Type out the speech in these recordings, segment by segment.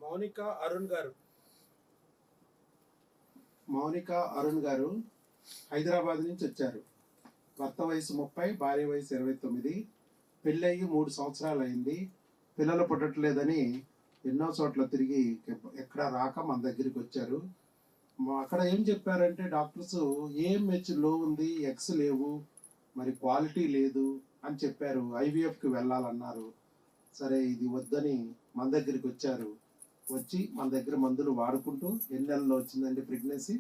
మౌనిక అరుణ్ గారు. మౌనిక అరుణ్ గారు హైదరాబాద్ నుంచి వచ్చారు. భర్త వయసు 30, భార్య వయసు 29. పెళ్ళయ్యి 3 సంవత్సరాలు అయింది. పిల్లలు పుట్టట్లేదని ఎన్నో చోట్ల తిరిగి ఎక్కడ రాక మన దగ్గరికి వచ్చారు. అక్కడ ఏం చెప్పారంటే డాక్టర్స్ ఏఎంహెచ్ లో ఉంది, ఎక్స్ లేవు, మరి క్వాలిటీ లేదు అని చెప్పారు. ఐవీఎఫ్కి వెళ్ళాలన్నారు. సరే ఇది వద్దని మన దగ్గరికి వచ్చారు. వచ్చి మన దగ్గర మందులు వాడుకుంటూ ఎన్ని నెలల్లో వచ్చిందండి ప్రెగ్నెన్సీ?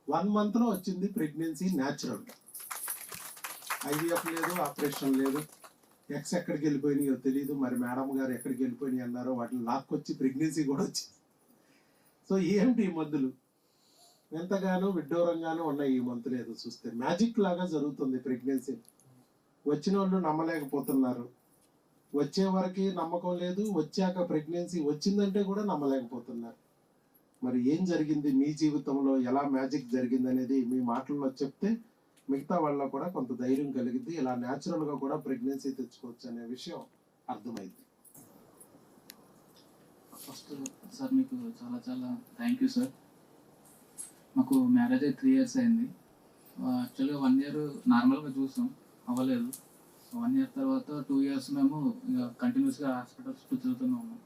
1 monthలో వచ్చింది ప్రెగ్నెన్సీ. న్యాచురల్, ఐవీఎఫ్ లేదు, ఆపరేషన్ లేదు. ఎక్స్ ఎక్కడికి వెళ్ళిపోయినాయో తెలియదు. మరి మేడం గారు ఎక్కడికి వెళ్ళిపోయినాయి అన్నారో వాటిని లాక్కొచ్చి ప్రెగ్నెన్సీ కూడా వచ్చింది. సో ఏమిటి ఈ మందులు? ఎంతగానో విడ్డూరంగానూ ఉన్నాయి ఈ మందులు. ఏదో చూస్తే మ్యాజిక్ లాగా జరుగుతుంది ప్రెగ్నెన్సీ. వచ్చిన వాళ్ళు నమ్మలేకపోతున్నారు. వచ్చే వరకు నమ్మకం లేదు, వచ్చాక ప్రెగ్నెన్సీ వచ్చిందంటే కూడా నమ్మలేకపోతున్నారు. మరి ఏం జరిగింది మీ జీవితంలో, ఎలా మ్యాజిక్ జరిగింది అనేది మీ మాటల్లో చెప్తే మిగతా వాళ్ళ కూడా కొంత ధైర్యం కలిగింది. ఇలా న్యాచురల్గా కూడా ప్రెగ్నెన్సీ తెచ్చుకోవచ్చు అనే విషయం అర్థమైంది. ఫస్ట్ సార్ మీకు చాలా చాలా థ్యాంక్ యూ సార్. మాకు మ్యారేజ్ అయ్యి 3 years అయింది. యాక్చువల్గా 1 year నార్మల్గా చూసాం, అవ్వలేదు. 1 year తర్వాత 2 years మేము ఇక కంటిన్యూస్గా హాస్పిటల్స్ తిరుగుతూనే ఉన్నాం.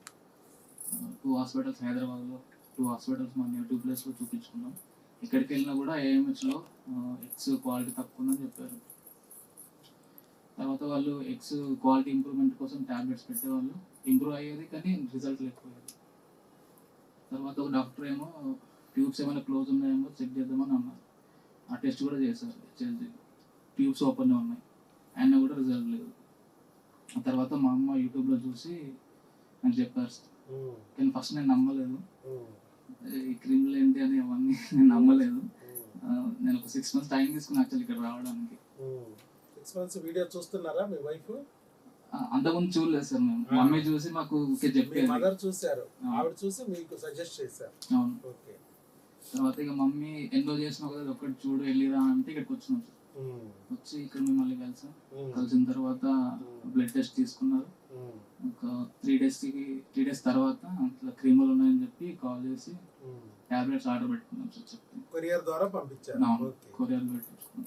2 hospitals హైదరాబాద్లో, 2 hospitals మన నేటివ్ ప్లేస్లో చూపించుకున్నాం. ఎక్కడికి వెళ్ళినా కూడా ఏఎంహెచ్లో ఎగ్స్ క్వాలిటీ తక్కువ ఉందని చెప్పారు. తర్వాత వాళ్ళు ఎగ్స్ క్వాలిటీ ఇంప్రూవ్మెంట్ కోసం ట్యాబ్లెట్స్ పెట్టేవాళ్ళు, ఇంప్రూవ్ అయ్యేది కానీ రిజల్ట్ లేకపోయేది. తర్వాత ఒక డాక్టర్ ఏమో ట్యూబ్స్ ఏమైనా క్లోజ్ ఉన్నాయేమో చెక్ చేద్దామని అన్నారు. ఆ టెస్ట్ కూడా చేశారు, ట్యూబ్స్ ఓపెన్ ఉన్నాయి, అయినా కూడా రిజల్ట్ లేదు. ఆ తర్వాత మా అమ్మ యూట్యూబ్లో చూసి నాకు చెప్పారు. కానీ ఫస్ట్ నేను నమ్మలేదు, ఈ క్రీమ్లు ఏంటి అని అవన్నీ నేను నమ్మలేదు. నేను ఒక 6 months టైం తీసుకుని యాక్చువల్లీ ఇక్కడ రావడానికి. 6 months వీడియో చూస్తున్నారా మీ వైఫ్? అంతకుముందు చూడలేదు సార్. మేము మమ్మీ చూసి మాకు చెప్పారు, మదర్ చూసారు, ఆవిడ చూసి మీకు సజెస్ట్ చేశారు. అవును. ఓకే. తర్వాత ఇక మమ్మీ ఎన్నో చేసినావు కదా, ఒకటి చూడు వెళ్ళిరా అంటే ఇక్కడికి వచ్చినాం సార్. వచ్చి ఇక్కడ మిమ్మల్ని కలిసిన తర్వాత బ్లడ్ టెస్ట్ తీసుకున్నారు. ఒక 3 days తర్వాత అట్లా క్రీములు ఉన్నాయని చెప్పి కాల్ చేసి టాబ్లెట్స్ ఆర్డర్ పెట్టుకున్నాం సార్. చెప్పి కొరియర్ ద్వారా పంపించారు. కొరియర్ పెట్టుకున్నాం.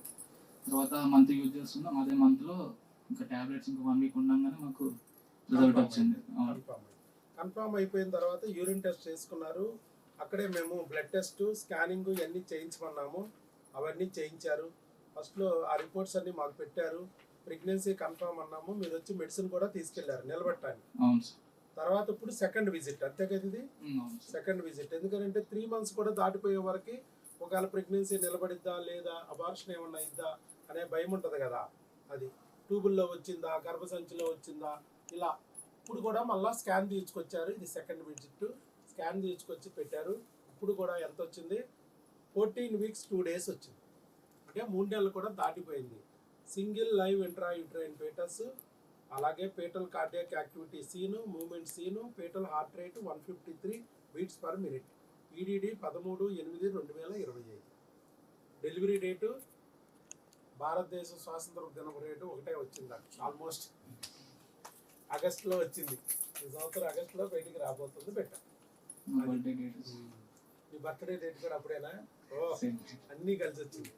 తర్వాత మంత్ యూజ్ చేస్తున్నాం. అదే మంత్లో ఇంకా టాబ్లెట్స్ ఇంకా 1 week ఉండగానే మాకు రిజల్ట్ వచ్చింది. కన్ఫర్మ్ అయిపోయిన తర్వాత యూరిన్ టెస్ట్ చేసుకున్నారు. అక్కడే మేము బ్లడ్ టెస్ట్, స్కానింగ్ ఇవన్నీ చేయించమన్నాము. అవన్నీ చేయించారు. ఫస్ట్లో ఆ రిపోర్ట్స్ అన్ని మాకు పెట్టారు. ప్రెగ్నెన్సీ కన్ఫర్మ్ అన్నాము. మీరు వచ్చి మెడిసిన్ కూడా తీసుకెళ్లారు నిలబెట్టడానికి. తర్వాత ఇప్పుడు సెకండ్ విజిట్, అంతే కదా ఇది? Second visit. ఎందుకంటే 3 months కూడా దాటిపోయే వరకు ఒకవేళ ప్రెగ్నెన్సీ నిలబడిద్దా లేదా, అబార్షన్ ఏమన్నా ఇద్దా అనే భయం ఉంటుంది కదా. అది ట్యూబుల్లో వచ్చిందా, గర్భసంచిలో వచ్చిందా, ఇలా. ఇప్పుడు కూడా మళ్ళీ స్కాన్ తీసుకొచ్చారు. ఇది సెకండ్ విజిట్. స్కాన్ తీసుకొచ్చి పెట్టారు. ఇప్పుడు కూడా ఎంత వచ్చింది? 14 weeks 2 days వచ్చింది. అంటే 3 నెలలు కూడా దాటిపోయింది. సింగిల్ లైవ్ ఇంట్రాయూట్రైన్ ఫీటస్, అలాగే foetal cardiac activity seen, movement seen, foetal heart rate 153 beats per minute. EDD 13/8/2025. Delivery date భారతదేశ స్వాతంత్ర దినం రేటు ఒకటే వచ్చింది. ఆల్మోస్ట్ ఆగస్టులో వచ్చింది. ఈ సంవత్సరం ఆగస్టులో బయటికి రాబోతుంది. పెట్టారు. మీ బర్త్డే డేట్ కూడా అప్పుడేనా? అన్నీ కలిసి వచ్చింది.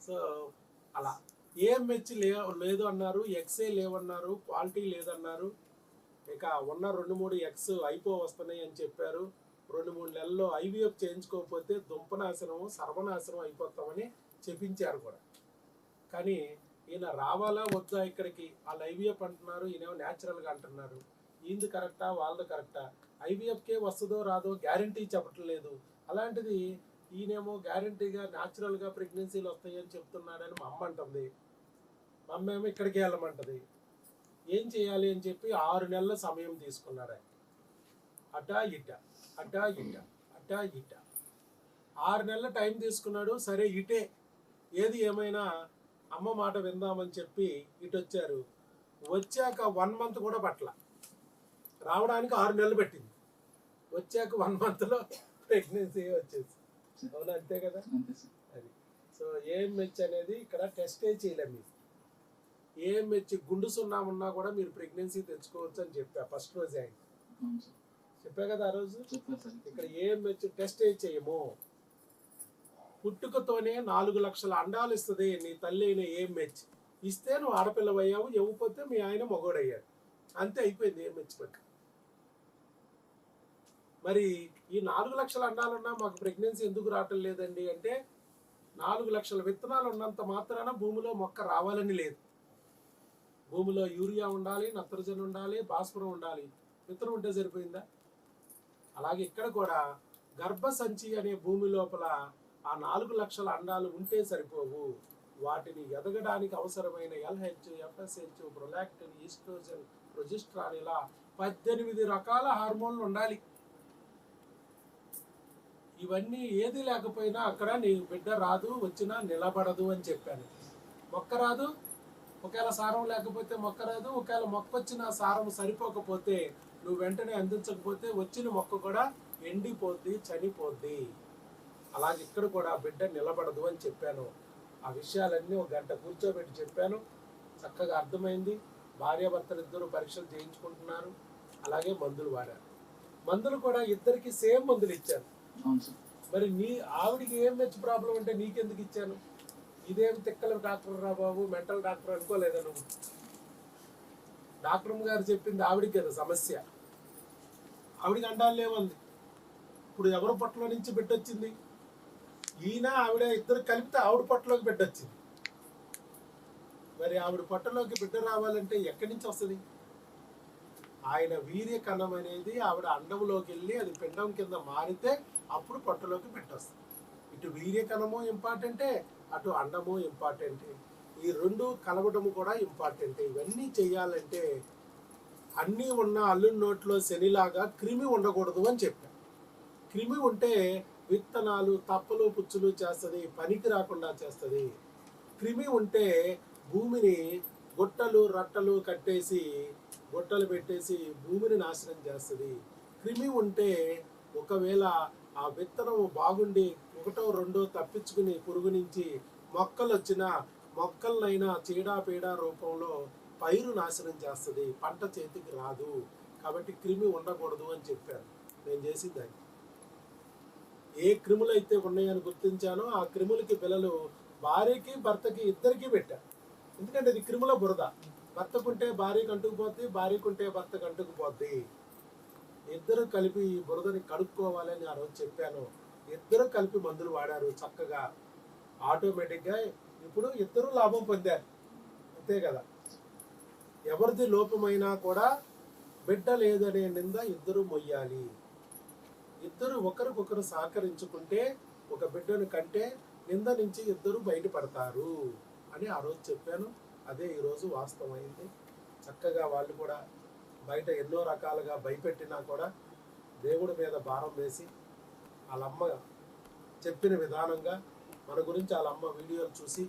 సో అలా ఏఎంహెచ్ లేదు అన్నారు, ఎక్సే లేవన్నారు, క్వాలిటీ లేదన్నారు. ఇక ఉన్న 2-3 ఎక్స్ వస్తున్నాయి అని చెప్పారు. 2-3 నెలల్లో ఐవీఎఫ్ చేయించుకోకపోతే దుంపనాశనం, సర్వనాశనం అయిపోతామని చెప్పించారు కూడా. కానీ ఈయన రావాలా వద్దా ఇక్కడికి? వాళ్ళు ఐవీఎఫ్ అంటున్నారు, ఈయనేమో న్యాచురల్గా అంటున్నారు. ఈయనది కరెక్టా, వాళ్ళది కరెక్టా? ఐవీఎఫ్కే వస్తుందో రాదో గ్యారంటీ చెప్పట్లేదు. అలాంటిది ఈయనేమో గ్యారంటీగా న్యాచురల్గా ప్రెగ్నెన్సీలు వస్తాయని చెప్తున్నాడని మా అమ్మ అంటుంది. మా అమ్మ ఏమో ఇక్కడికి వెళ్ళమంటుంది. ఏం చేయాలి అని చెప్పి 6 నెలల సమయం తీసుకున్నాడు ఆయన. అటా ఇట 6 నెలల టైం తీసుకున్నాడు. సరే ఇటే, ఏది ఏమైనా అమ్మ మాట విందామని చెప్పి ఇటు వచ్చారు. వచ్చాక 1 month కూడా పట్ల, రావడానికి 6 నెలలు పెట్టింది. వచ్చాక 1 monthలో ప్రెగ్నెన్సీ వచ్చేసి. అవునా? అంతే కదా. అది. సో ఏఎంహెచ్ అనేది ఇక్కడ టెస్టే చేయలేము. మీరు ఏఎంహెచ్ గుండు సున్నా ఉన్నా కూడా మీరు ప్రెగ్నెన్సీ తెచ్చుకోవచ్చు అని చెప్పా ఫస్ట్ రోజే ఆయన. చెప్పా కదా ఆ రోజు. చెప్పారు సార్. ఇక్కడ ఏఎంహెచ్ టెస్ట్ చేయము. పుట్టుకతోనే 4 లక్షల అండాలు ఇస్తుంది నీ తల్లి అయిన ఏఎంహెచ్. ఇస్తే నువ్వు ఆడపిల్లవయ్యావు, ఇవ్వకపోతే మీ ఆయన మగోడయ్యాడు. అంతే, అయిపోయింది ఏఎంహెచ్ పట్ల. మరి ఈ 4 లక్షల అండాలున్నా మాకు ప్రెగ్నెన్సీ ఎందుకు రావటం లేదండి అంటే, 4 లక్షల విత్తనాలు ఉన్నంత మాత్రాన భూమిలో మొక్క రావాలని లేదు. భూమిలో యూరియా ఉండాలి, నత్రజని ఉండాలి, భాస్వరం ఉండాలి. విత్తనం ఉంటే సరిపోయిందా? అలాగే ఇక్కడ కూడా గర్భసంచి అనే భూమి లోపల ఆ 4 లక్షల అండాలు ఉంటే సరిపోవు. వాటిని ఎదగడానికి అవసరమైన LH, FSH, prolactin, estrogen, progesterone ఇలా 18 రకాల హార్మోన్లు ఉండాలి. ఇవన్నీ ఏది లేకపోయినా అక్కడ నీ బిడ్డ రాదు, వచ్చినా నిలబడదు అని చెప్పాను. మొక్క రాదు, ఒకవేళ సారం లేకపోతే మొక్క రాదు. ఒకవేళ మొక్క వచ్చిన సారం సరిపోకపోతే, నువ్వు వెంటనే అందించకపోతే వచ్చిన మొక్క కూడా ఎండిపోద్ది, చనిపోద్ది. అలాగే ఇక్కడ కూడా బిడ్డ నిలబడదు అని చెప్పాను. ఆ విషయాలన్నీ 1 గంట కూర్చోబెట్టి చెప్పాను. చక్కగా అర్థమైంది. భార్యాభర్తలు ఇద్దరు పరీక్షలు చేయించుకుంటున్నారు. అలాగే మందులు వాడారు. మందులు కూడా ఇద్దరికి సేమ్ మందులు ఇచ్చాను. అవును సార్. మరి నీ ఆవిడికి ఏఎంహెచ్ ప్రాబ్లం అంటే నీకెందుకు ఇచ్చాను? ఇదేం తిక్కల డాక్టర్ రా బాబు, మెంటల్ డాక్టర్ అనుకోలేదా నువ్వు? డాక్టర్ గారు చెప్పింది ఆవిడికి కదా సమస్య. ఆవిడికి అండాలు లేవంది. ఇప్పుడు ఎవరి పొట్టలో నుంచి బిడ్డొచ్చింది? ఈయన ఆవిడ ఇద్దరు కలిపితే ఆవిడ పొట్టలోకి బిడ్డొచ్చింది. మరి ఆవిడ పొట్టలోకి బిడ్డ రావాలంటే ఎక్కడి నుంచి వస్తుంది? ఆయన వీర్య కణం అనేది ఆవిడ అండంలోకి వెళ్ళి అది పిండం కింద మారితే అప్పుడు పొట్టలోకి బిడ్డ వస్తుంది. ఇటు వీర్య కణము ఇంపార్టెంటే, అటు అండము ఇంపార్టెంటే. ఈ రెండు కలవటము కూడా ఇంపార్టెంటే. ఇవన్నీ చెయ్యాలంటే అన్నీ ఉన్న అల్లుడి నోట్లో శనిలాగా క్రిమి ఉండకూడదు అని చెప్పాను. క్రిమి ఉంటే విత్తనాలు తప్పలు పుచ్చులు చేస్తుంది, పనికి రాకుండా చేస్తుంది. క్రిమి ఉంటే భూమిని గుట్టలు రట్టలు కట్టేసి గుట్టలు పెట్టేసి భూమిని నాశనం చేస్తుంది. క్రిమి ఉంటే ఒకవేళ ఆ విత్తనం బాగుండి 1, 2 తప్పించుకుని పురుగు నుంచి మొక్కలు వచ్చిన మొక్కలనైనా చీడపీడ రూపంలో పైరు నాశనం చేస్తుంది, పంట చేతికి రాదు. కాబట్టి క్రిమి ఉండకూడదు అని చెప్పాను. నేను చేసిందని ఏ క్రిములు అయితే ఉన్నాయని గుర్తించానో ఆ క్రిములకి పిల్లలు భార్యకి భర్తకి ఇద్దరికి పెట్టాను. ఎందుకంటే ఇది క్రిముల బురద. భర్తకుంటే భార్యకు అంటుకుపోద్ది, భార్యకుంటే భర్తకు అంటుకుపోద్ది. ఇద్దరు కలిపి ఈ బురదని కడుక్కోవాలని ఆ రోజు చెప్పాను. ఇద్దరు కలిపి మందులు వాడారు చక్కగా. ఆటోమేటిక్గా ఇప్పుడు ఇద్దరు లాభం పొందారు. అంతే కదా. ఎవరిది లోపమైనా కూడా బిడ్డ లేదనే నింద ఇద్దరు మొయ్యాలి. ఇద్దరు ఒకరికొకరు సహకరించుకుంటే ఒక బిడ్డను కంటే నింద నుంచి ఇద్దరు బయటపడతారు అని ఆ రోజు చెప్పాను. అదే ఈరోజు వాస్తవమైంది. చక్కగా వాళ్ళు కూడా బయట ఎన్నో రకాలుగా భయపెట్టినా కూడా దేవుడి మీద భారం వేసి వాళ్ళమ్మ చెప్పిన విధానంగా మన గురించి వాళ్ళమ్మ వీడియోలు చూసి,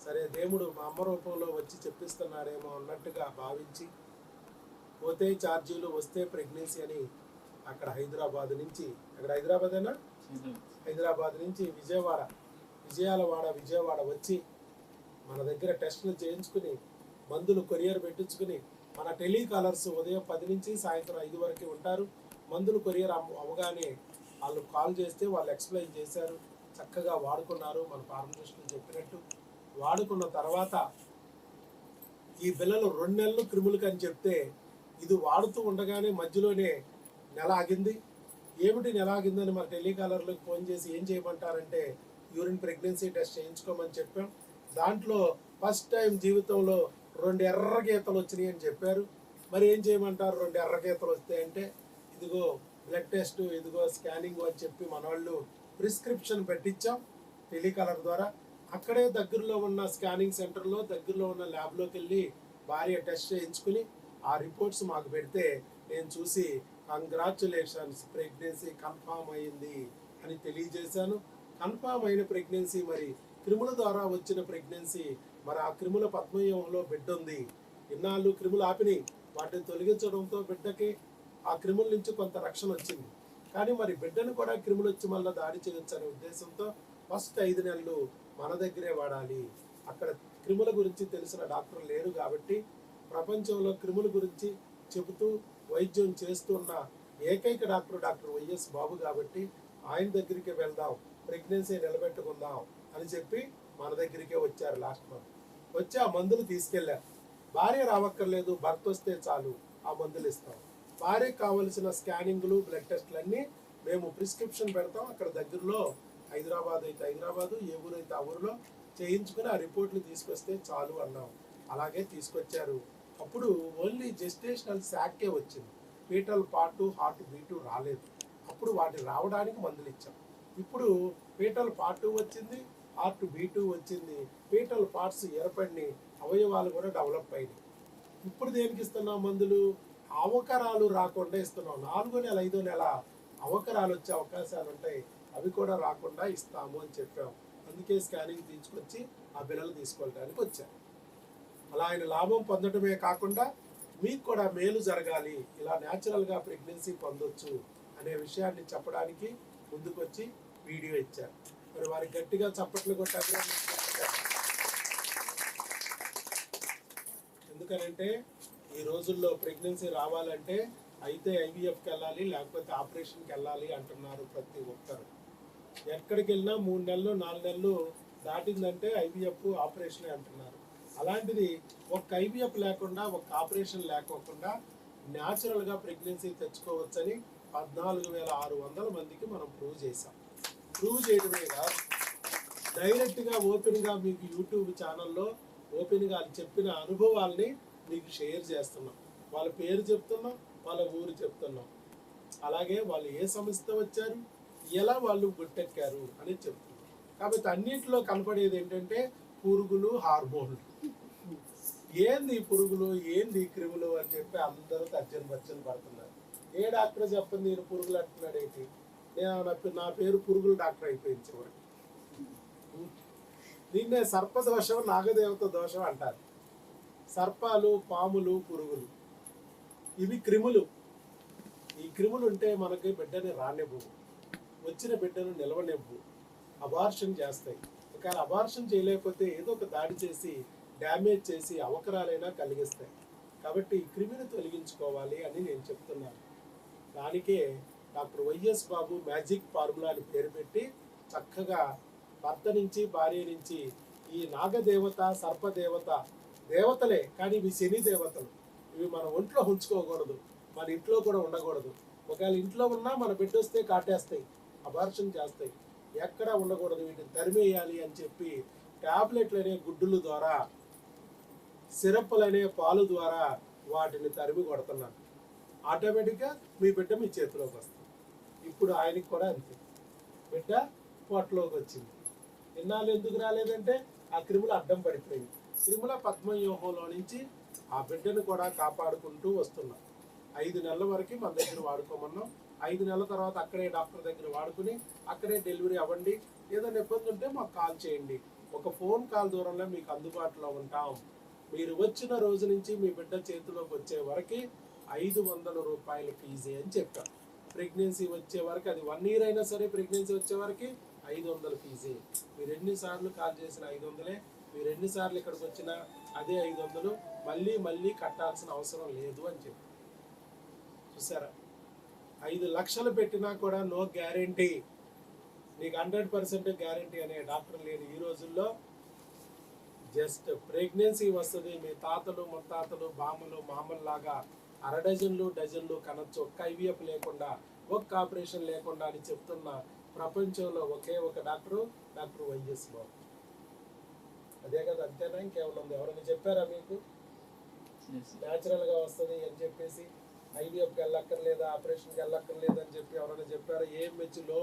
సరే దేవుడు మా అమ్మ రూపంలో వచ్చి చెప్పిస్తున్నాడేమో అన్నట్టుగా భావించి, పోతే ఛార్జీలు వస్తే ప్రెగ్నెన్సీ అని అక్కడ హైదరాబాద్ నుంచి, అక్కడ హైదరాబాద్ నుంచి విజయవాడ వచ్చి మన దగ్గర టెస్టులు చేయించుకుని మందులు కొరియర్ పెట్టించుకుని, మన టెలికాలర్స్ ఉదయం 10 నుంచి సాయంత్రం 5 వరకు ఉంటారు. మందులు కొరియర్ అవగానే వాళ్ళు కాల్ చేస్తే వాళ్ళు ఎక్స్ప్లెయిన్ చేశారు. చక్కగా వాడుకున్నారు. మన ఫార్మసిస్టులు చెప్పినట్టు వాడుకున్న తర్వాత ఈ పిల్లలు 2 నెలలు క్రిములకి అని చెప్తే ఇది వాడుతూ ఉండగానే మధ్యలోనే నెల ఆగింది. ఏమిటి నెల ఆగిందని మన టెలికాలర్లకు ఫోన్ చేసి ఏం చేయమంటారంటే యూరిన్ ప్రెగ్నెన్సీ టెస్ట్ చేయించుకోమని చెప్పాం. దాంట్లో ఫస్ట్ టైం జీవితంలో 2 ఎర్ర గీతలు వచ్చినాయి అని చెప్పారు. మరి ఏం చేయమంటారు? 2 ఎర్ర గీతలు వస్తాయంటే ఇదిగో బ్లడ్ టెస్ట్, ఇదిగో స్కానింగ్ అని చెప్పి మన వాళ్ళు ప్రిస్క్రిప్షన్ పెట్టించాం టెలికాలర్ ద్వారా. అక్కడే దగ్గరలో ఉన్న స్కానింగ్ సెంటర్లో దగ్గరలో ఉన్న ల్యాబ్లోకి వెళ్ళి భార్య టెస్ట్ చేయించుకుని ఆ రిపోర్ట్స్ మాకు పెడితే నేను చూసి కంగ్రాచులేషన్స్, ప్రెగ్నెన్సీ కన్ఫామ్ అయింది అని తెలియజేశాను. కన్ఫామ్ అయిన ప్రెగ్నెన్సీ, మరి క్రిముల ద్వారా వచ్చిన ప్రెగ్నెన్సీ, మరి ఆ క్రిముల పద్మవ్యూహంలో బిడ్డ ఉంది. ఇన్నాళ్ళు క్రిములు ఆపినాయి, వాటిని తొలగించడంతో బిడ్డకి ఆ క్రిముల నుంచి కొంత రక్షణ వచ్చింది. కానీ మరి బిడ్డను కూడా క్రిములు వచ్చి మళ్ళీ దాడి చేయొచ్చు అనే ఉద్దేశంతో ఫస్ట్ 5 నెలలు మన దగ్గరే వాడాలి. అక్కడ క్రిముల గురించి తెలిసిన డాక్టర్ లేరు కాబట్టి ప్రపంచంలో క్రిముల గురించి చెబుతూ వైద్యం చేస్తున్న ఏకైక డాక్టర్ వైఎస్ బాబు కాబట్టి ఆయన దగ్గరికి వెళ్దాం, ప్రెగ్నెన్సీ నిలబెట్టుకుందాం అని చెప్పి మన దగ్గరికే వచ్చారు లాస్ట్ మంత్. వచ్చి ఆ మందులు తీసుకెళ్లారు. భార్య రావక్కర్లేదు, భర్త వస్తే చాలు ఆ మందులు ఇస్తాం. భార్యకు కావలసిన స్కానింగ్లు, బ్లడ్ టెస్టులన్నీ మేము ప్రిస్క్రిప్షన్ పెడతాం. అక్కడ దగ్గరలో హైదరాబాద్ అయితే హైదరాబాదు, ఏ ఊరు అయితే ఆ ఊరిలో చేయించుకుని ఆ రిపోర్ట్లు తీసుకొస్తే చాలు అన్నాం. అలాగే తీసుకొచ్చారు. అప్పుడు ఓన్లీ జెస్టేషనల్ శాకే వచ్చింది, పీటల్ పార్ట్ హార్ట్ బీటు రాలేదు. అప్పుడు వాటి రావడానికి మందులు ఇచ్చాం. ఇప్పుడు పీటల్ పార్ట్ వచ్చింది, హార్ట్ బీటు వచ్చింది, పీటల్ పార్ట్స్ ఏర్పడిని, అవయవాలు కూడా డెవలప్ అయినాయి. ఇప్పుడు దేనికి ఇస్తున్నాం మందులు? అవకరాలు రాకుండా ఇస్తున్నాం. 4వ నెల 5వ నెల అవకరాలు వచ్చే అవకాశాలు ఉంటాయి, అవి కూడా రాకుండా ఇస్తాము అని చెప్పాం. అందుకే స్కానింగ్ తీసుకొచ్చి ఆ బిల్లలు తీసుకోవడానికి వచ్చారు. అలా ఆయన లాభం పొందడమే కాకుండా మీకు కూడా మేలు జరగాలి, ఇలా న్యాచురల్గా ప్రెగ్నెన్సీ పొందొచ్చు అనే విషయాన్ని చెప్పడానికి ముందుకొచ్చి వీడియో ఇచ్చారు. మరి వారికి గట్టిగా చప్పట్లు కొట్టాలి. ఎందుకనంటే ఈ రోజుల్లో ప్రెగ్నెన్సీ రావాలంటే అయితే ఐవీఎఫ్కి వెళ్ళాలి, లేకపోతే ఆపరేషన్కి వెళ్ళాలి అంటున్నారు ప్రతి ఒక్కరు. ఎక్కడికి వెళ్ళినా 3 నెలలు 4 నెలలు దాటిందంటే ఐవీఎఫ్ ఆపరేషనే అంటున్నారు. అలాంటిది ఒక ఐవీఎఫ్ లేకుండా, ఒక ఆపరేషన్ లేకోకుండా న్యాచురల్గా ప్రెగ్నెన్సీ తెచ్చుకోవచ్చని 14,600 మందికి మనం ప్రూవ్ చేసాం. ప్రూవ్ చేయడమే కాదు, డైరెక్ట్గా ఓపెన్గా మీకు యూట్యూబ్ ఛానల్లో ఓపెన్గా చెప్పిన అనుభవాల్ని మీకు షేర్ చేస్తున్నాం. వాళ్ళ పేరు చెప్తున్నాం, వాళ్ళ ఊరు చెప్తున్నాం. అలాగే వాళ్ళు ఏ సంస్థ వచ్చారు, ఎలా వాళ్ళు గుట్టెక్కారు అని చెప్తున్నాం. కాబట్టి అన్నింటిలో కనపడేది ఏంటంటే పురుగులు, హార్మోన్లు. ఏంది పురుగులు, ఏంది క్రిములు అని చెప్పి అందరూ తర్జన భర్జన పడుతున్నారు. ఏ డాక్టర్ చెప్పండి నేను పురుగులు అంటున్నాడు ఏంటి? నా పేరు పురుగులు డాక్టర్ అయిపోయింది చివరికి. దీన్నే సర్పదోషం, నాగదేవత దోషం అంటారు. సర్పాలు, పాములు, పురుగులు ఇవి క్రిములు. ఈ క్రిములు ఉంటే మనకి బిడ్డని రానివ్వు, వచ్చిన బిడ్డను నిలవనివ్వు, అబార్షన్ చేస్తాయి. ఒకవేళ అబార్షన్ చేయలేకపోతే ఏదో ఒక దాడి చేసి డ్యామేజ్ చేసి అవకరాలైనా కలిగిస్తాయి. కాబట్టి ఈ క్రిమిని తొలగించుకోవాలి అని నేను చెప్తున్నాను. దానికే డాక్టర్ వైఎస్ బాబు మ్యాజిక్ ఫార్ములా అని పేరు పెట్టి చక్కగా భర్త నుంచి, భార్య నుంచి ఈ నాగదేవత, సర్పదేవత దేవతలే, కానీ ఇవి శని దేవతలు. ఇవి మన ఒంట్లో ఉంచుకోకూడదు, మన ఇంట్లో కూడా ఉండకూడదు. ఒకవేళ ఇంట్లో ఉన్నా మన బిడ్డ వస్తే కాటేస్తాయి, అబార్షన్ చేస్తాయి. ఎక్కడ ఉండకూడదు, వీటిని తరిమేయాలి అని చెప్పి ట్యాబ్లెట్లు అనే గుడ్డుల ద్వారా, సిరప్లు అనే పాలు ద్వారా వాటిని తరిమి కొడుతున్నాను. ఆటోమేటిక్గా మీ బిడ్డ మీ చేతిలోకి వస్తుంది. ఇప్పుడు ఆయనకి కూడా అంతే, బిడ్డ పొట్టలోకి వచ్చింది. ఇన్నాళ్ళు ఎందుకు రాలేదంటే ఆ క్రిములు అడ్డం పడిపోయింది. క్రిముల పద్మవ్యూహంలో నుంచి ఆ బిడ్డను కూడా కాపాడుకుంటూ వస్తున్నాం. 5 నెలల వరకు మన దగ్గర వాడుకోమన్నాం. 5 నెలల తర్వాత అక్కడే డాక్టర్ దగ్గర వాడుకుని అక్కడే డెలివరీ అవ్వండి. ఏదైనా ఇబ్బంది ఉంటే మాకు కాల్ చేయండి, ఒక ఫోన్ కాల్ దూరంలో మీకు అందుబాటులో ఉంటాం. మీరు వచ్చిన రోజు నుంచి మీ బిడ్డ చేతిలోకి వచ్చే వరకు 500 రూపాయల ఫీజే అని చెప్పాం. ప్రెగ్నెన్సీ వచ్చే వరకు, అది 1 ఇయర్ అయినా సరే, ప్రెగ్నెన్సీ వచ్చే వరకు 500 ఫీజే. మీరు ఎన్నిసార్లు కాల్ చేసిన 500, మీరు ఎన్నిసార్లు ఇక్కడికి వచ్చినా అదే 500, మళ్ళీ మళ్ళీ కట్టాల్సిన అవసరం లేదు అని చెప్పి. చూసారా, 5 లక్షలు పెట్టినా కూడా నో గ్యారంటీ, నీకు 100% గ్యారంటీ అనే డాక్టర్ లేని ఈ రోజుల్లో జస్ట్ ప్రెగ్నెన్సీ వస్తుంది. మీ తాతలు, ముత్తాతలు, బామ్మలు, మామల్లాగా 6 డజన్లు కనొచ్చు, ఒక్క ఐవీఎఫ్ లేకుండా, ఒక్క ఆపరేషన్ లేకుండా అని చెప్తున్న ప్రపంచంలో ఒకే ఒక డాక్టర్ వైఎస్ బాబు. అదే కదా, అంతేనా? ఇంకేమైనా ఉంది? ఎవరైనా చెప్పారా మీకు న్యాచురల్గా వస్తుంది అని చెప్పేసి? ఐవీఎఫ్కి వెళ్ళక్కర్లేదా, ఆపరేషన్కి వెళ్ళక్కర్లేదు అని చెప్పి ఎవరైనా చెప్పారా? ఏం మెచ్చులో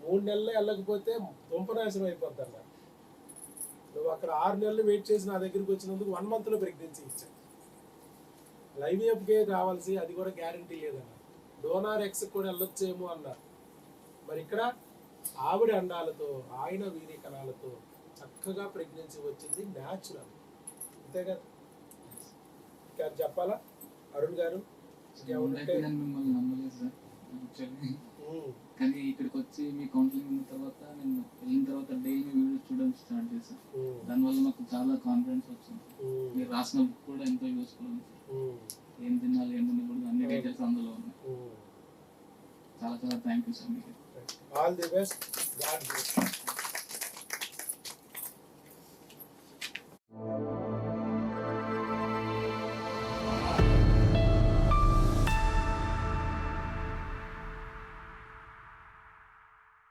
3 నెలలు వెళ్ళకపోతే దుంపనాశనం అయిపోద్ది అన్న. నువ్వు అక్కడ 6 నెలలు వెయిట్ చేసి నా దగ్గరికి వచ్చినందుకు 1 మంత్లో ప్రెగ్నెన్సీ ఇచ్చాను. ఐవీఎఫ్కే రావాల్సి, అది కూడా గ్యారంటీ లేదన్న. డోనార్ ఎక్స్ కూడా వెళ్ళొచ్చేమో అన్నారు. మరి ఇక్కడ ఆవిడ అండాలతో, ఆయన వీరి కణాలతో చక్కగా ప్రెగ్నెన్సీ వచ్చింది, న్యాచురల్. అంతే కదా? ఇంకా చెప్పాలా అరుణ్ గారు? మిమ్మల్ని నమ్మలేదు సార్. కానీ ఇక్కడికి వచ్చి మీ కౌన్సిలింగ్ అయిన తర్వాత నేను వెళ్ళిన తర్వాత డైలీ వీడియోస్ చూడడం స్టార్ట్ చేశాను. దానివల్ల నాకు చాలా కాన్ఫిడెన్స్ వచ్చింది. మీరు రాసిన బుక్ కూడా ఎంతో యూస్ఫుల్ ఉంది. ఏం తినాలి ఏం తినకూడదు అన్ని డీటెయిల్స్ అందులో ఉన్నాయి. చాలా చాలా థ్యాంక్ యూ సార్ మీకు. All the best. God bless.